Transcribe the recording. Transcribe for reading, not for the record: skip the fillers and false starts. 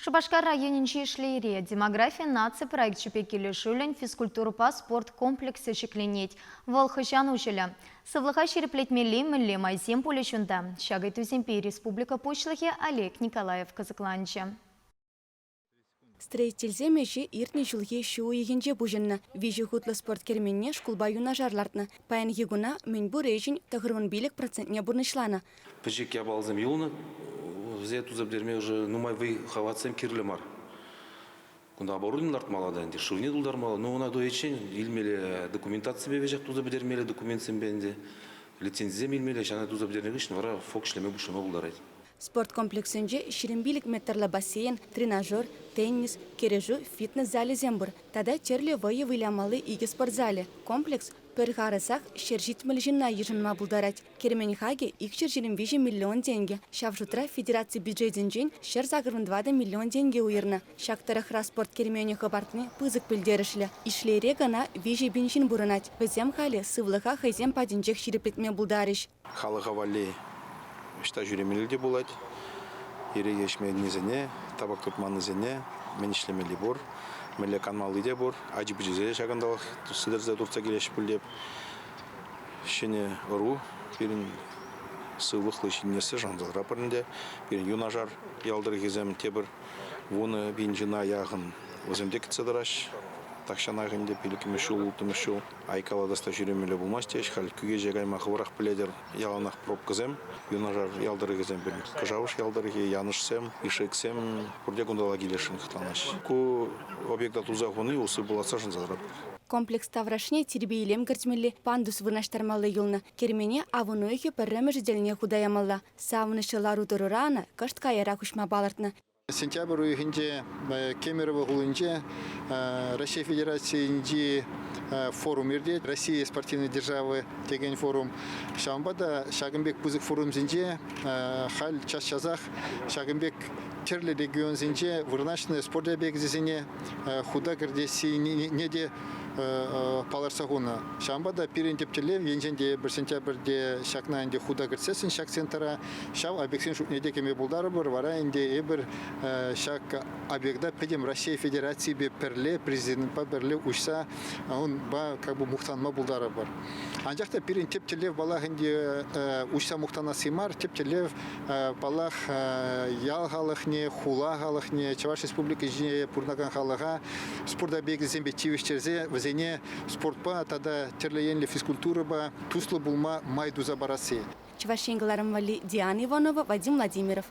Шабашкар районинчи ишлейре демография нации проект чупекили шулен физкультурупа спорт комплексе шекленеть. Волхышан учеля. Сывлыха шереплетмели милли майзем полечунда. Шагай туземпи республика почлахи Олег Николаев Казакланча. Строительзе меже иртне жылге шуу егенже бужынна. Вижи хутлы спорт керменне шкулбаюна жарлартна. Паян егуна меньбу рейжин тахырван билик процентне бурнышлана. Пыжик я балзам юлны, взе тузабдерме уже нумай вы хаватсем кирлемар. Кунда оборудован малада, инде шувни дулдар мала, но она доечен илмеле документация бевежек тузабдермеле документсем бенде, лицензия илмеле, шана тузабдермегишн вара фокшлеме бушема булдарайт. Спорт комплексінде ширинбилик метрлы бассейн, тренажер, теннис, кережу, фитнес зале зембур. Тада черле вайы вылямалы иге спортзале. Комплекс перхарысах шержитмель жинна ежинма булдарать. Керменихаге икшер 25 миллион деньги. Шавжутра федерации бюджетен жен шер загырвын 20 миллион деньги уйырна. Шактарахра спорт кермениха бартны пызык пілдерішлі. Ишлере гана вижи беншин бурынать. Везем хали сывлыха хайзем падинчех ширеплетме булдарыш. Халыға валли ішта жүремелі де болады. Ереге ішмедінезіне, табак тұтманызіне, мен ішлемелі бұр. Мәлі канмалы де бұр. Ажы бүжізе шағындалық сыдырза тұрца келеш бүлдеп. Шене ұру, берін сывлықлы шенесі жанзал рапырынде. Берін юнажар ялдыры кезем тебір. Вуны бейін жына яғын өзімдек цедыраш. Такшанағын деп елікімішіл, ұлтымышыл. Айкаладаста жүремелі бұлмастеш. Хал күге жегайма қывырақ біледер яланақ проб кізем. Юнажар ялдыры кезем бір қыжауыш ялдыры ке, янышсем, ишексем, бұрде күндала келешін қытанаш. Ку объекта тузағыны осы болатса жынзадырап. Комплекс таврашне тербейлем гартмелли пандус вынаштармалы юлна. Кермене авынуйхе піррәмі жіделіне худаямалла. Савынышылару тұрырана кашт каяра күшма балартны. Сентябрь уйгенде Кемерово гулынче Россия Федерации форум ерде Россия спортивной державы деген форум. Шамбада Шагымбек пузык форум зинже хал час-чазах Шагымбек черле регион зинже вырнашны спорт объектзине худа гердеси неде паларсагуна. Шамбада пирентептелев енженде 1 сентябрьде шакнанде худа герсесин шак центра шав объектсин шутнеде кеме булдары бар вара инде эбер шак объекта педем Россия Федерации бе перле президент па перле ушса он ба как бы мухтанма булдары бар. Анжакта пирентептелев балах инде ушса мухтана симар тептелев балах ял халыхне хула халыхне Чуваш республика жине пурнаган халыга спорт объектзин бе тивиштерзе везене спортпа тада терлеенли физкультура ба туслы булма майдуза барасы. Чувашенгаларым вали Диана Иванова, Вадим Владимиров.